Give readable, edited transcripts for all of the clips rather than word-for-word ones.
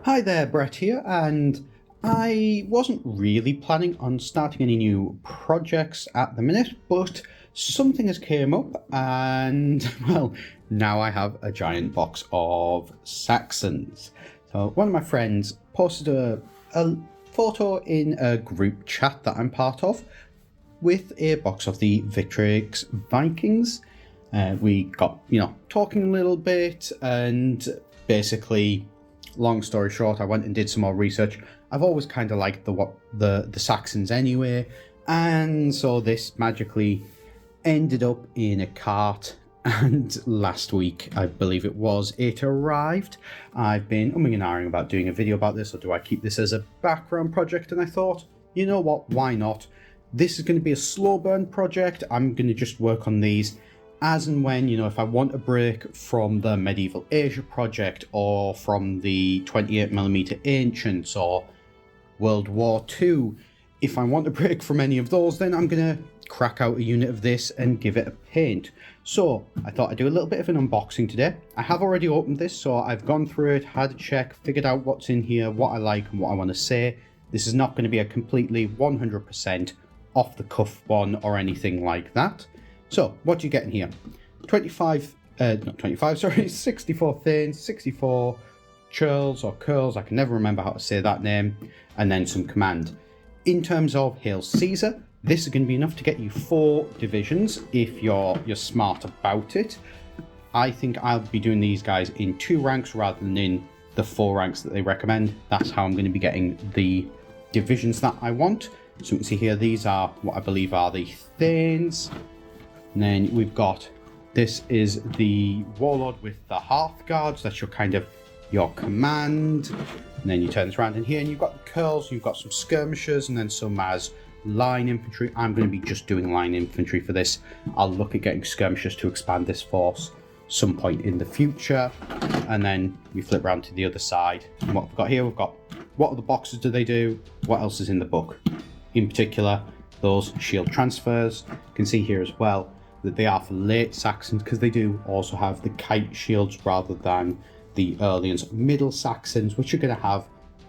Hi there, Brett here, and I wasn't really planning on starting any new projects at the minute, but something has came up and, well, now I have a giant box of Saxons. So one of my friends posted a photo in a group chat that I'm part of with a box of the Victrix Vikings. We got, talking a little bit, and basically, long story short, I went and did some more research. I've always kind of liked the Saxons anyway, and so this magically ended up in a cart, and last week, I believe it was, it arrived. I've been umming and ahhing about doing a video about this, or do I keep this as a background project? And I thought, you know what, why not? This is going to be a slow burn project. I'm going to just work on these as and when, if I want a break from the Medieval Asia project or from the 28mm Ancients or World War II, if I want a break from any of those, then I'm going to crack out a unit of this and give it a paint. So I thought I'd do a little bit of an unboxing today. I have already opened this, so I've gone through it, had a check, figured out what's in here, what I like and what I want to say. This is not going to be a completely 100% off the cuff one or anything like that. So, what do you get in here? 64 Thanes, 64 Churls or Curls, I can never remember how to say that name, and then some command. In terms of Hail Caesar, this is going to be enough to get you 4 divisions if you're smart about it. I think I'll be doing these guys in 2 ranks rather than in the 4 ranks that they recommend. That's how I'm going to be getting the divisions that I want. So you can see here, these are what I believe are the Thanes. And then we've got, this is the Warlord with the Hearth Guards. That's your command. And then you turn this around in here and you've got the Curls, you've got some skirmishers, and then some as line infantry. I'm going to be just doing line infantry for this. I'll look at getting skirmishers to expand this force some point in the future. And then we flip around to the other side. And what we've got here, we've got what other boxes do they do? What else is in the book? In particular, those shield transfers. You can see here as well that they are for late Saxons, because they do also have the kite shields rather than the early and middle Saxons, which are going to have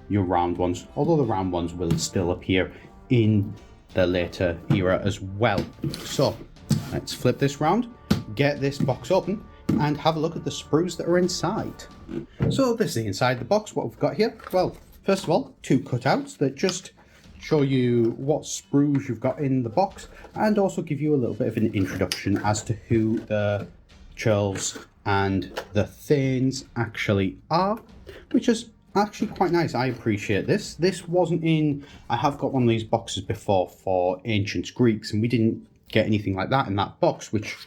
your round ones, although the round ones will still appear in the later era as well. So let's flip this round, get this box open, and have a look at the sprues that are inside. So this is the inside the box. What we've got here, well, first of all, 2 cutouts that just show you what sprues you've got in the box, and also give you a little bit of an introduction as to who the Churls and the Thanes actually are, which is actually quite nice. I appreciate this. This wasn't in, I have got one of these boxes before for Ancient Greeks, and we didn't get anything like that in that box, which,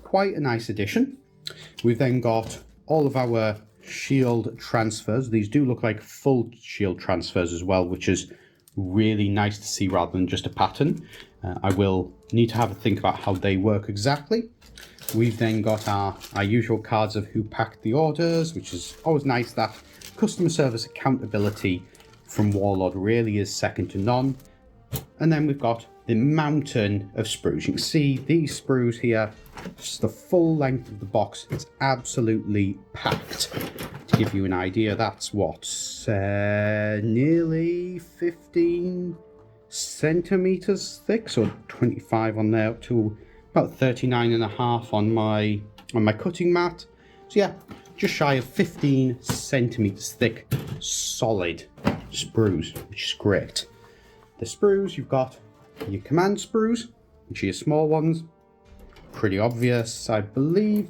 quite a nice addition. We've then got all of our shield transfers. These do look like full shield transfers as well, which is really nice to see rather than just a pattern. I will need to have a think about how they work exactly. We've then got our usual cards of who packed the orders, which is always nice. That customer service accountability from Warlord really is second to none. And then we've got the mountain of sprues. You can see these sprues here, just the full length of the box. It's absolutely packed. To give you an idea, that's what, nearly 15 centimeters thick, so 25 on there, up to about 39.5 on my cutting mat. So yeah, just shy of 15 centimeters thick, solid sprues, which is great. The sprues, you've got your command sprues, which are your small ones, pretty obvious, I believe.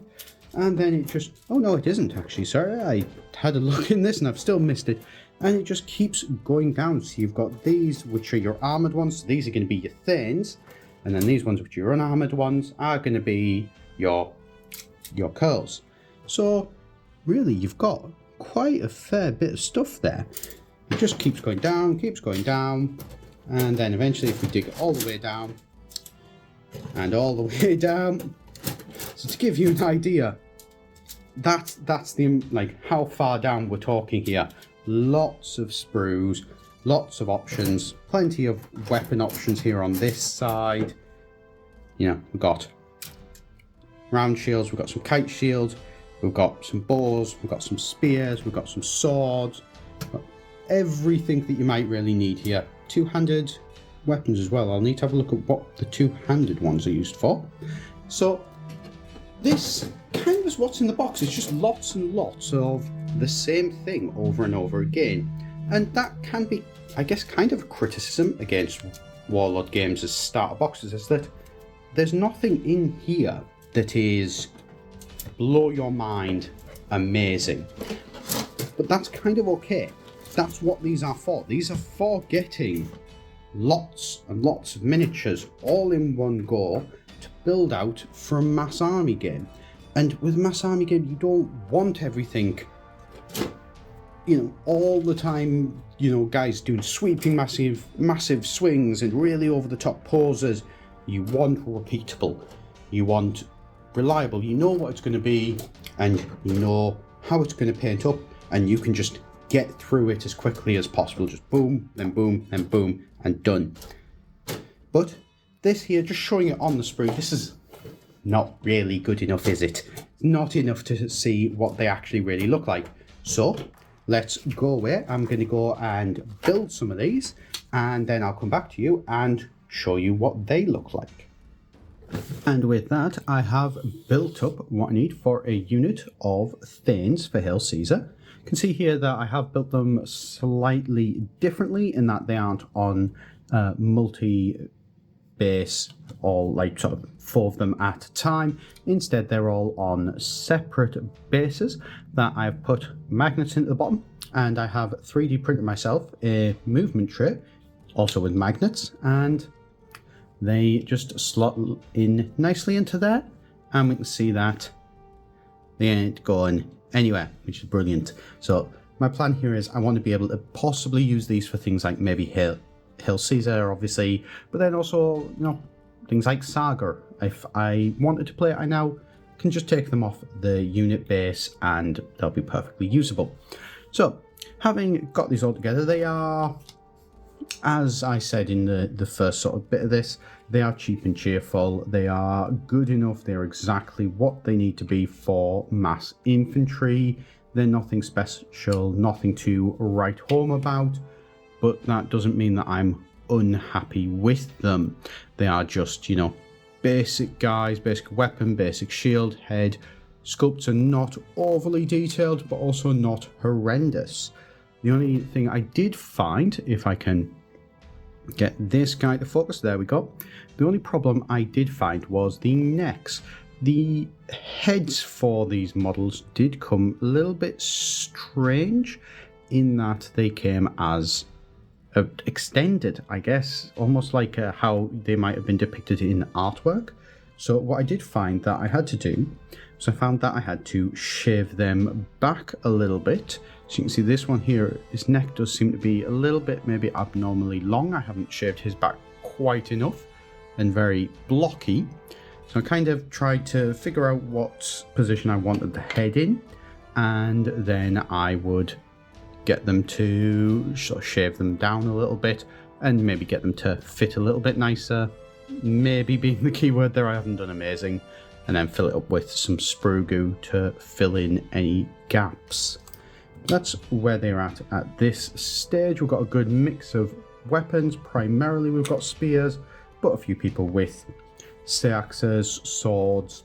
And then it just, oh no, it isn't actually, sorry, I had a look in this and I've still missed it. And it just keeps going down. So you've got these, which are your armored ones. So these are going to be your Thanes. And then these ones, which are your unarmored ones, are going to be your Curls. So really, you've got quite a fair bit of stuff there. It just keeps going down, and then eventually if we dig it all the way down, and all the way down, so to give you an idea, that's the, how far down we're talking here. Lots of sprues, lots of options, plenty of weapon options here on this side. We've got round shields, we've got some kite shields, We've got some bows, we've got some spears, we've got some swords, got everything that you might really need here. Two-handed weapons as well. I'll need to have a look at what the two-handed ones are used for. So this kind of is what's in the box. It's just lots and lots of the same thing over and over again. And that can be, I guess, kind of a criticism against Warlord Games' starter boxes, is that there's nothing in here that is blow your mind amazing. But that's kind of okay. That's what these are for. These are for getting lots and lots of miniatures all in one go to build out for a mass army game. And with a mass army game, you don't want everything, all the time, guys doing sweeping massive swings and really over the top poses. You want repeatable. You want reliable. You know what it's going to be and you know how it's going to paint up, and you can just get through it as quickly as possible. Just boom, then boom, then boom, and done. But this here, just showing it on the sprue, this is not really good enough, is it? Not enough to see what they actually really look like. So let's go away. I'm going to go and build some of these, and then I'll come back to you and show you what they look like. And with that, I have built up what I need for a unit of Thanes for Hail Caesar. You can see here that I have built them slightly differently in that they aren't on multi-base, all like sort of 4 of them at a time. Instead, they're all on separate bases that I've put magnets into the bottom, and I have 3D printed myself a movement tray, also with magnets, and they just slot in nicely into there, and we can see that they ain't going anywhere, which is brilliant. So my plan here is I want to be able to possibly use these for things like maybe Hail Caesar, obviously, but then also, things like Saga. If I wanted to play it, I now can just take them off the unit base and they'll be perfectly usable. So having got these all together, they are, as I said in the first sort of bit of this, they are cheap and cheerful. They are good enough. They're exactly what they need to be for mass infantry. They're nothing special, nothing to write home about, but that doesn't mean that I'm unhappy with them. They are just, basic guys, basic weapon, basic shield, head. Sculpts are not overly detailed, but also not horrendous. The only thing I did find, if I can get this guy to focus, there we go. The only problem I did find was the necks. The heads for these models did come a little bit strange in that they came as extended, I guess, almost like how they might have been depicted in artwork. So what I did find that I had to do, so I found that I had to shave them back a little bit. So you can see this one here, his neck does seem to be a little bit maybe abnormally long. I haven't shaved his back quite enough and very blocky. So I kind of tried to figure out what position I wanted the head in, and then I would get them to sort of shave them down a little bit and maybe get them to fit a little bit nicer. Maybe being the key word there, I haven't done amazing. And then fill it up with some sprue goo to fill in any gaps. That's where they're at this stage. We've got a good mix of weapons. Primarily we've got spears, but a few people with axes, swords,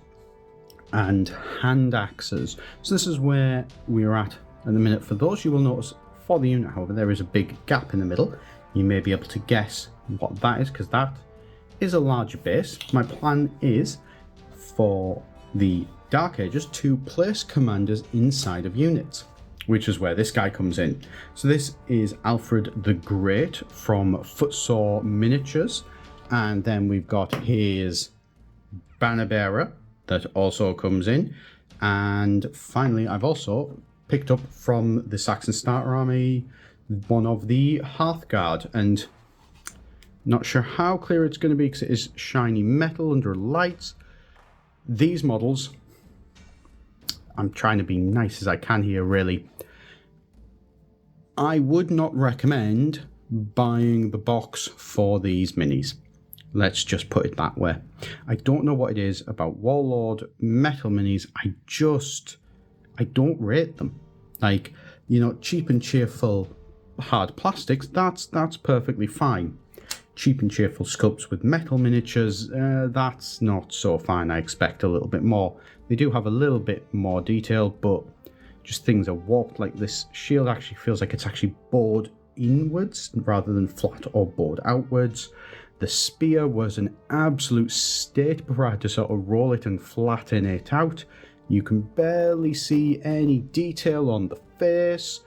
and hand axes. So this is where we're at the minute for those. You will notice for the unit, however, there is a big gap in the middle. You may be able to guess what that is, because that is a larger base. My plan is for the Dark Ages to place commanders inside of units, which is where this guy comes in. So this is Alfred the Great from Footsore Miniatures, and then we've got his banner bearer that also comes in, and finally I've also picked up from the Saxon starter army one of the Hearthguard, and not sure how clear it's going to be because it is shiny metal under lights. These models, I'm trying to be nice as I can here really, I would not recommend buying the box for these minis. Let's just put it that way. I don't know what it is about Warlord metal minis. I just I don't rate them. Like, you know, cheap and cheerful hard plastics, that's perfectly fine. Cheap and cheerful sculpts with metal miniatures, that's not so fine. I expect a little bit more. They do have a little bit more detail, but just things are warped. Like this shield actually feels like it's actually bored inwards rather than flat or bored outwards. The spear was an absolute state before I had to sort of roll it and flatten it out. You can barely see any detail on the face.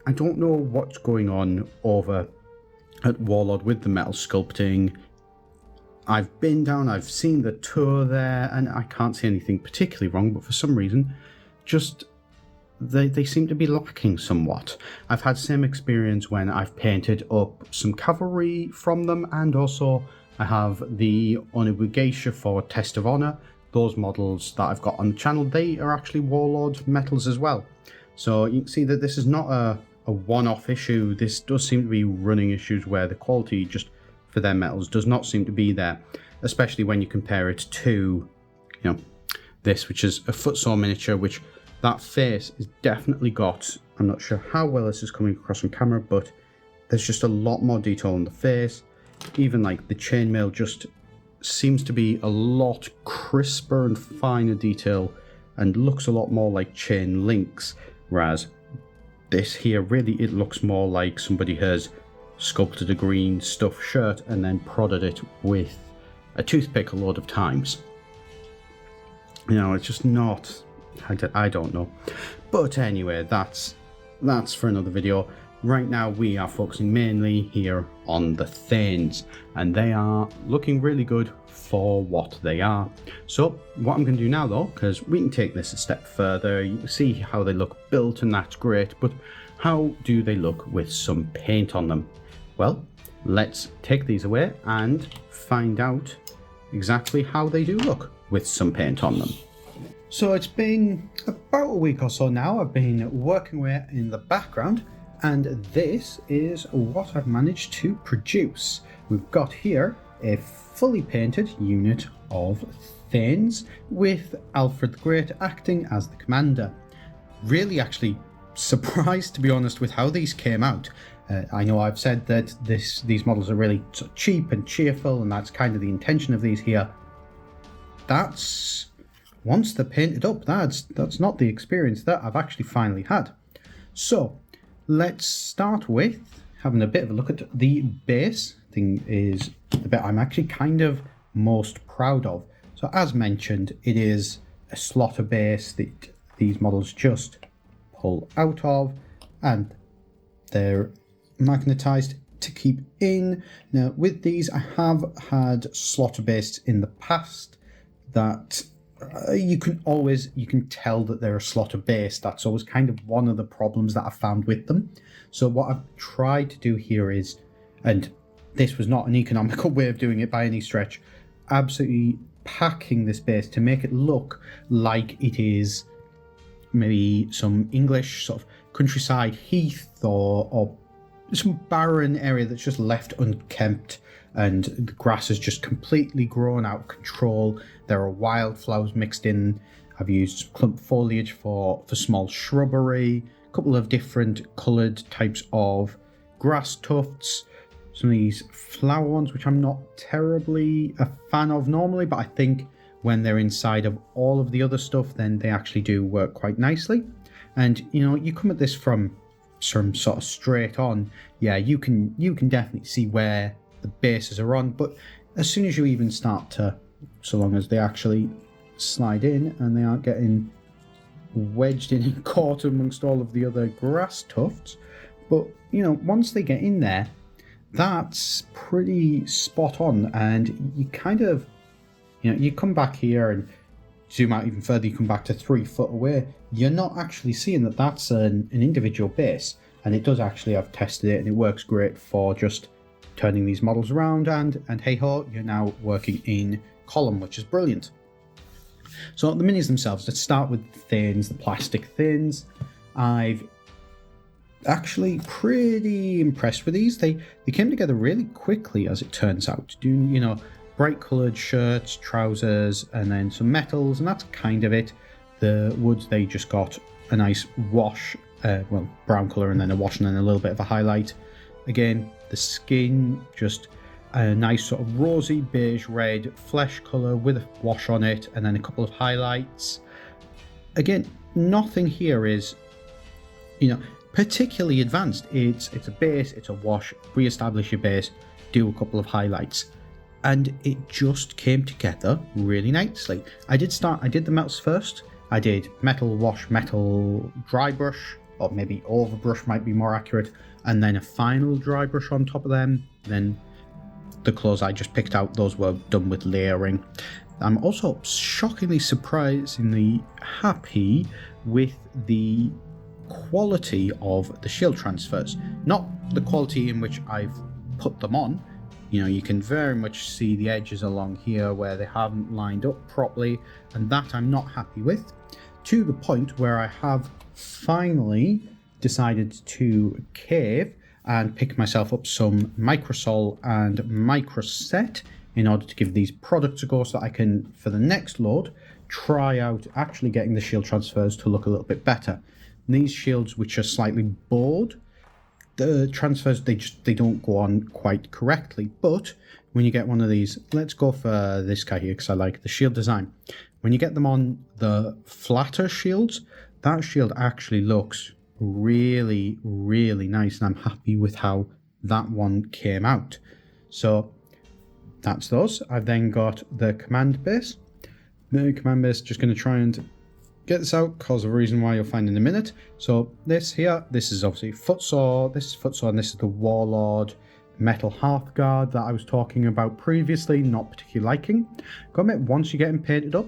I don't know what's going on over at Warlord with the metal sculpting. I've been down, I've seen the tour there, and I can't see anything particularly wrong, but for some reason, just they seem to be lacking somewhat. I've had same experience when I've painted up some cavalry from them, and also I have the Onibugeisha for Test of Honor. Those models that I've got on the channel, they are actually Warlord metals as well. So you can see that this is not a one-off issue. This does seem to be running issues where the quality just for their metals does not seem to be there, especially when you compare it to, you know, this, which is a footsore miniature, which that face is definitely got, I'm not sure how well this is coming across on camera, but there's just a lot more detail on the face. Even like the chainmail just seems to be a lot crisper and finer detail and looks a lot more like chain links, whereas this here, really, it looks more like somebody has sculpted a green stuffed shirt and then prodded it with a toothpick a load of times. You know, it's just not, I don't know. But anyway, that's for another video. Right now we are focusing mainly here on the Thanes, and they are looking really good for what they are. So what I'm going to do now though, because we can take this a step further, you can see how they look built and that's great, but how do they look with some paint on them? Well, let's take these away and find out exactly how they do look with some paint on them. So it's been about a week or so now. I've been working away in the background, and this is what I've managed to produce. We've got here a fully painted unit of Thanes with Alfred the Great acting as the commander. Really actually surprised, to be honest, with how these came out. I know I've said that these models are really sort of cheap and cheerful, and that's kind of the intention of these here. That's, once they're painted up, that's not the experience that I've actually finally had. So let's start with having a bit of a look at the base. Thing is the bit I'm actually kind of most proud of. So as mentioned, it is a slaughter base that these models just pull out of, and they're magnetized to keep in. Now with these, I have had slaughter bases in the past that you can tell that they're a slaughter base. That's always kind of one of the problems that I've found with them. So what I've tried to do here is, and this was not an economical way of doing it by any stretch, absolutely packing this base to make it look like it is maybe some English sort of countryside heath or some barren area that's just left unkempt, and the grass is just completely grown out of control. There are wildflowers mixed in. I've used clump foliage for small shrubbery, a couple of different coloured types of grass tufts, some of these flower ones which I'm not terribly a fan of normally, but I think when they're inside of all of the other stuff, then they actually do work quite nicely. And you know, you come at this from some sort of straight on, yeah, you can definitely see where the bases are on, but as soon as you even start to, so long as they actually slide in and they aren't getting wedged in and caught amongst all of the other grass tufts, but you know, once they get in there, that's pretty spot on. And you kind of, you know, you come back here and zoom out even further, you come back to 3 foot away, you're not actually seeing that that's an individual base. And it does actually, I've tested it and it works great for just turning these models around, and hey ho, you're now working in column, which is brilliant. So the minis themselves, let's start with the Thanes, the plastic Thanes. I've actually pretty impressed with these. They came together really quickly, as it turns out, doing, you know, bright coloured shirts, trousers, and then some metals, and that's kind of it. The woods, they just got a nice wash, brown colour and then a wash and then a little bit of a highlight. Again, the skin, just a nice sort of rosy beige red flesh colour with a wash on it and then a couple of highlights. Again, nothing here is, particularly advanced. It's a base, it's a wash, re-establish your base, do a couple of highlights. And it just came together really nicely. I did the metals first. I did metal wash, metal dry brush, or maybe overbrush might be more accurate, and then a final dry brush on top of them. Then the clothes I just picked out, those were done with layering. I'm also shockingly, surprisingly happy with the quality of the shield transfers. Not the quality in which I've put them on. You can very much see the edges along here where they haven't lined up properly, and that I'm not happy with, to the point where I have finally decided to cave and pick myself up some Microsol and Microset in order to give these products a go so that I can, for the next load, try out actually getting the shield transfers to look a little bit better. And these shields, which are slightly bowed, the transfers, they don't go on quite correctly. But when you get one of these, let's go for this guy here because I like the shield design. When you get them on the flatter shields, that shield actually looks really, really nice, and I'm happy with how that one came out. So that's those. I've then got the command base. The command base, just going to try and get this out because of a reason why you'll find in a minute. So this here, this is obviously footsore, this is footsore, and this is the Warlord metal Hearthguard that I was talking about previously, not particularly liking. Gotta admit, once you get him painted up,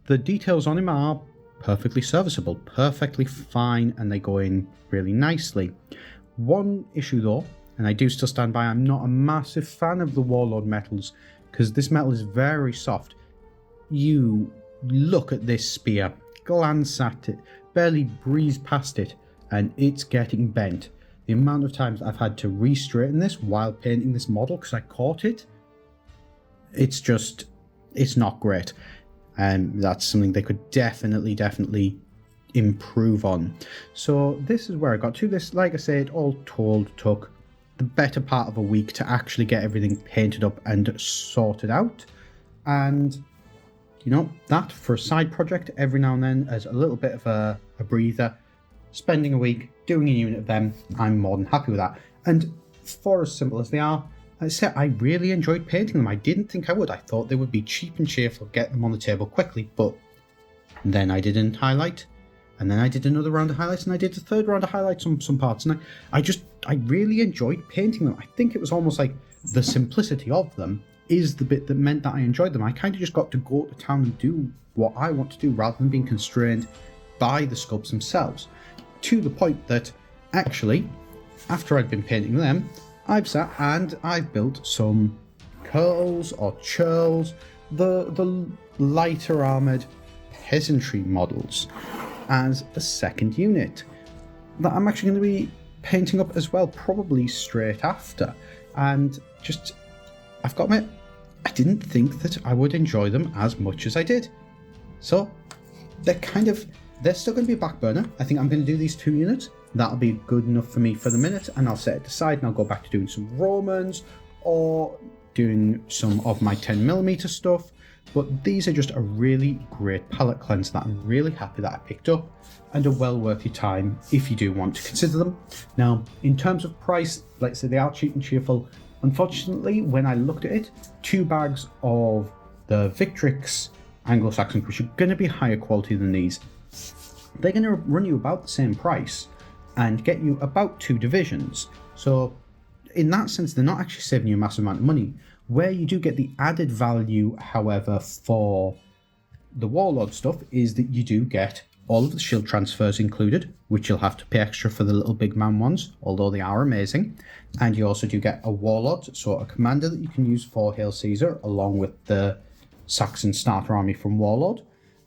the details on him are perfectly serviceable, perfectly fine, and they go in really nicely. One issue though, and I do still stand by, I'm not a massive fan of the Warlord metals because this metal is very soft. You look at this spear, glance at it, barely breeze past it, and it's getting bent. The amount of times I've had to re-straighten this while painting this model because I caught it, it's not great. And that's something they could definitely improve on. So this is where I got to. This, like I said, all told took the better part of a week to actually get everything painted up and sorted out. And that for a side project every now and then as a little bit of a breather, spending a week doing a unit of them, I'm more than happy with that. And for as simple as they are, like I said, I really enjoyed painting them. I didn't think I would. I thought they would be cheap and cheerful, get them on the table quickly, but then I did a highlight, and then I did another round of highlights, and I did a third round of highlights on some parts, and I really enjoyed painting them. I think it was almost like the simplicity of them is the bit that meant that I enjoyed them. I kind of just got to go to town and do what I want to do rather than being constrained by the sculpts themselves, to the point that actually, after I'd been painting them, I've sat and I've built some curls or churls, the lighter armoured peasantry models as a second unit that I'm actually going to be painting up as well, probably straight after. And just, I've got to admit, I didn't think that I would enjoy them as much as I did. So they're still going to be a back burner. I think I'm going to do these 2 units. That'll be good enough for me for the minute, and I'll set it aside and I'll go back to doing some Romans or doing some of my 10mm stuff. But these are just a really great palette cleanse that I'm really happy that I picked up, and a well worth your time if you do want to consider them. Now, in terms of price, like I said, they are cheap and cheerful. Unfortunately, when I looked at it, 2 bags of the Victrix Anglo-Saxon, which are going to be higher quality than these, they're going to run you about the same price and get you about 2 divisions. So in that sense, they're not actually saving you a massive amount of money. Where you do get the added value, however, for the Warlord stuff is that you do get all of the shield transfers included, which you'll have to pay extra for the little big man ones, although they are amazing. And you also do get a Warlord, so a commander that you can use for Hail Caesar, along with the Saxon starter army from Warlord.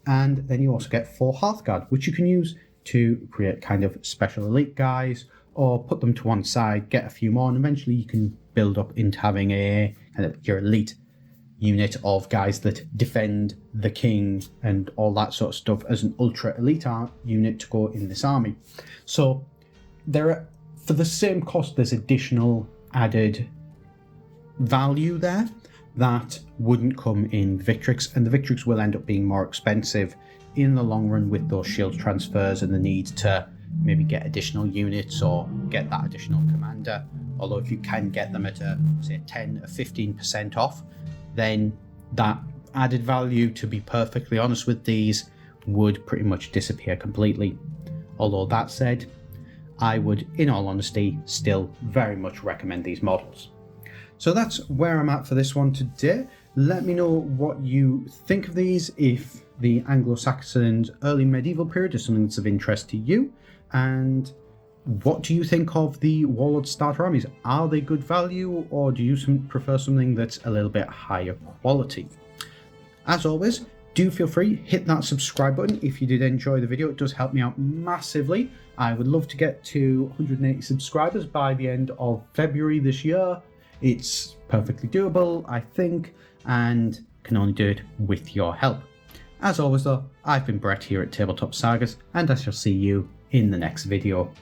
And then you also get 4 Hearthguard, which you can use to create kind of special elite guys, or put them to one side, get a few more, and eventually you can build up into having a kind of your elite unit of guys that defend the king and all that sort of stuff as an ultra elite unit to go in this army. So there are, for the same cost, there's additional added value there that wouldn't come in Victrix, and the Victrix will end up being more expensive in the long run with those shield transfers and the need to maybe get additional units or get that additional commander. Although if you can get them at a, say, 10 or 15% off, then that added value, to be perfectly honest with these, would pretty much disappear completely. Although that said, I would, in all honesty, still very much recommend these models. So that's where I'm at for this one today. Let me know what you think of these, if the Anglo-Saxons early medieval period is something that's of interest to you, and what do you think of the Warlord starter armies? Are they good value, or do you prefer something that's a little bit higher quality? As always, do feel free, hit that subscribe button if you did enjoy the video. It does help me out massively. I would love to get to 180 subscribers by the end of February this year. It's perfectly doable, I think, and can only do it with your help. As always though, I've been Brett here at Tabletop Sagas, and I shall see you in the next video.